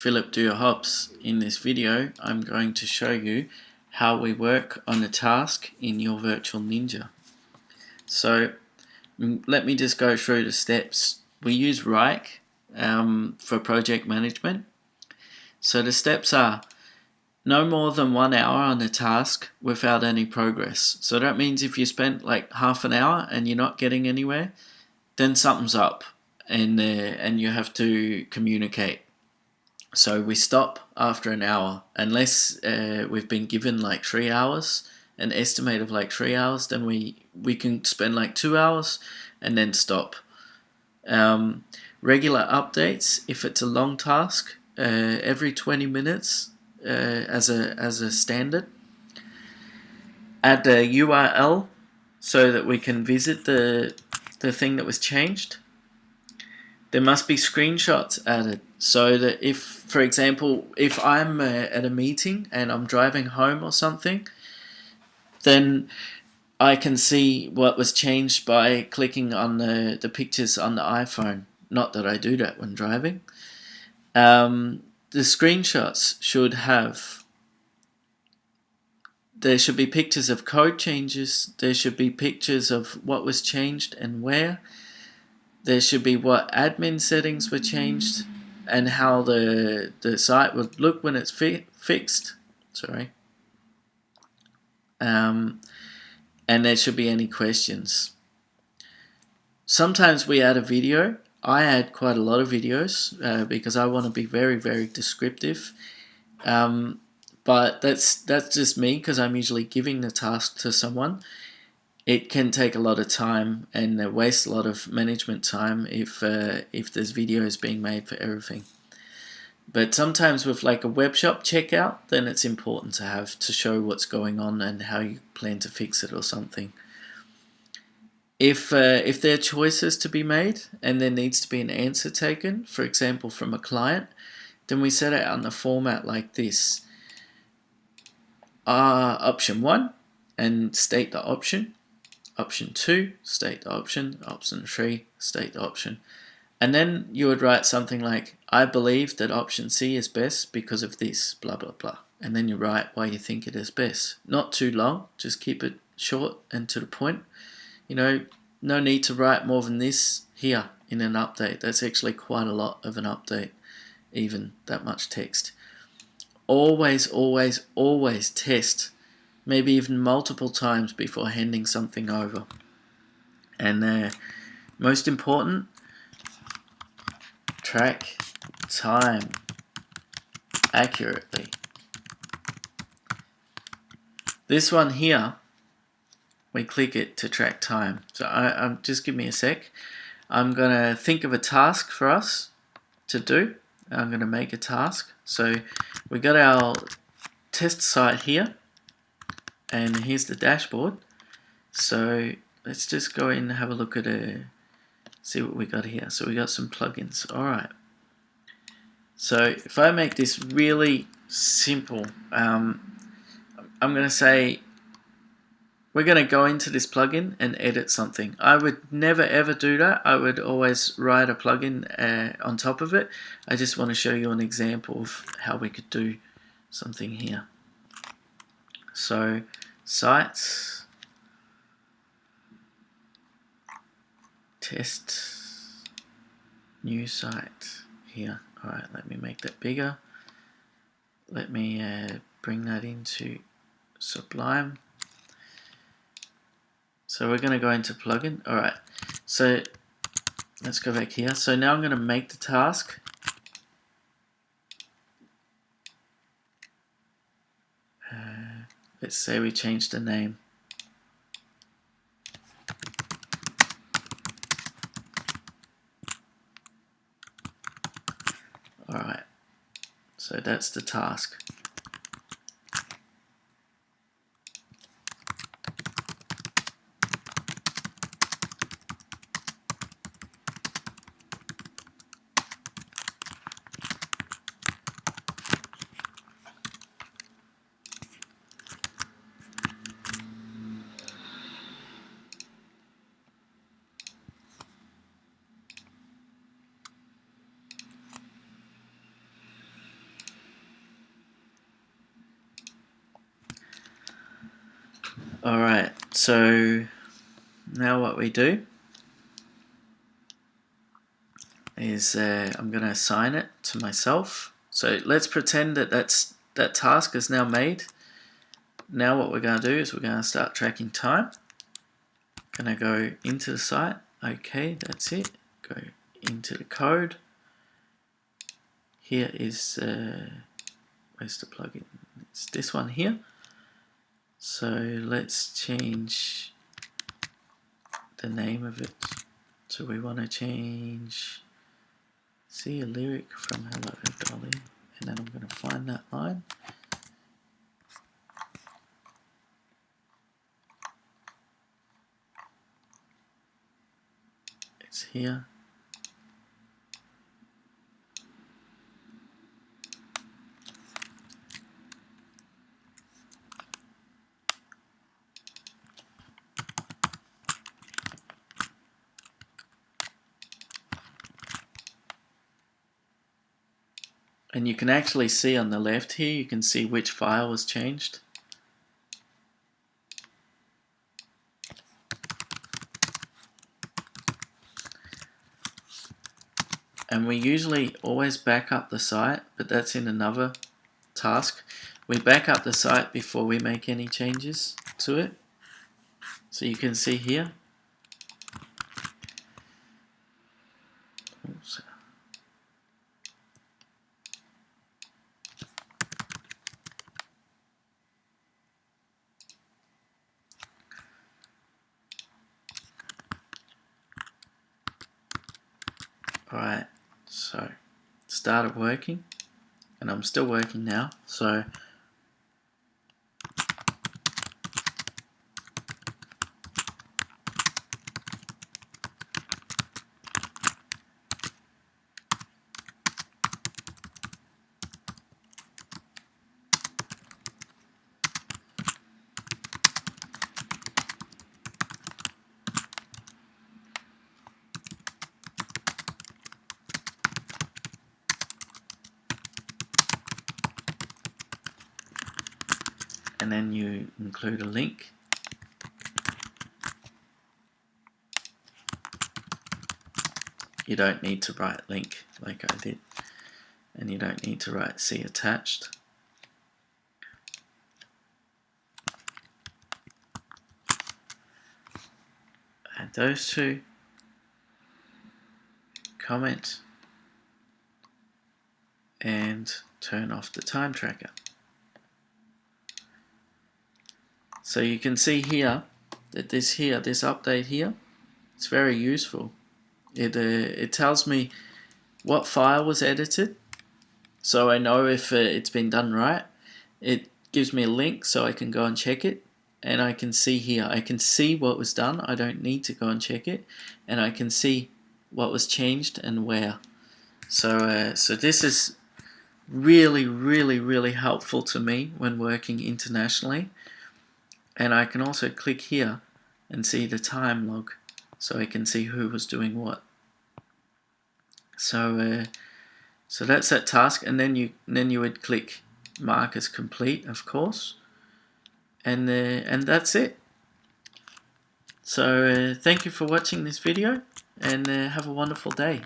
Phillip Dyhr Hobbs. In this video, I'm going to show you how we work on a task in your Virtual Ninja. So let me just go through the steps. We use Wrike for project management. So the steps are no more than 1 hour on a task without any progress. So that means if you spent like half an hour and you're not getting anywhere, then something's up and you have to communicate. So we stop after an hour, unless we've been given like 3 hours, an estimate of like 3 hours, then we can spend like 2 hours and then stop. Regular updates, if it's a long task, every 20 minutes as a standard. Add a URL so that we can visit the thing that was changed. There must be screenshots added so that if, for example, if I'm at a meeting and I'm driving home or something, then I can see what was changed by clicking on the pictures on the iPhone. Not that I do that when driving. The screenshots should have, there should be pictures of code changes, there should be pictures of what was changed and where. There should be what admin settings were changed and how the site would look when it's fixed. Sorry. And there should be any questions. Sometimes we add a video. I add quite a lot of videos because I want to be very, very descriptive. But that's just me because I'm usually giving the task to someone. It can take a lot of time and waste a lot of management time if there's videos being made for everything. But sometimes with like a web shop checkout, then it's important to have to show what's going on and how you plan to fix it or something. If there are choices to be made and there needs to be an answer taken, for example from a client, then we set it on the format like this. Option 1 and state the option. Option 2, state the option. Option 3, state the option. And then you would write something like, I believe that option C is best because of this, blah, blah, blah. And then you write why you think it is best. Not too long, just keep it short and to the point. You know, no need to write more than this here in an update. That's actually quite a lot of an update, even that much text. Always, always, always test. Maybe even multiple times before handing something over. And most important, track time accurately. This one here, we click it to track time. So just give me a sec. I'm going to think of a task for us to do. I'm going to make a task. So we got our test site here. And here's the dashboard. So let's just go in and have a look at see what we got here. So we got some plugins. Alright. So if I make this really simple, I'm going to say we're going to go into this plugin and edit something. I would never ever do that. I would always write a plugin on top of it. I just want to show you an example of how we could do something here. So sites, test, new site here. Alright, let me make that bigger. Let me bring that into Sublime. So we're going to go into plugin. Alright, so let's go back here. So now I'm going to make the task. Let's say we change the name. Alright, so that's the task. Alright, so now what we do is I'm going to assign it to myself. So let's pretend that that task is now made. Now what we're going to do is we're going to start tracking time. Going to go into the site. Okay, that's it. Go into the code. Here is where's the plugin? It's this one here. So let's change the name of it. So we want to change see a lyric from Hello Dolly, and then I'm going to find that line. It's here. And you can actually see on the left here, you can see which file was changed. And we usually always back up the site, but that's in another task. We back up the site before we make any changes to it. So you can see here. Oops. Alright, so it started working, and I'm still working now, so and then you include a link. You don't need to write link like I did, and you don't need to write see attached. Add those two, comment, and turn off the time tracker. So you can see here that this update here, it's very useful. It tells me what file was edited, so I know if it's been done right. It gives me a link so I can go and check it, and I can see here, I can see what was done. I don't need to go and check it, and I can see what was changed and where. So so this is really helpful to me when working internationally. And I can also click here and see the time log, so I can see who was doing what. So so that's that task, and then you would click mark as complete, of course, and that's it. So thank you for watching this video, and have a wonderful day.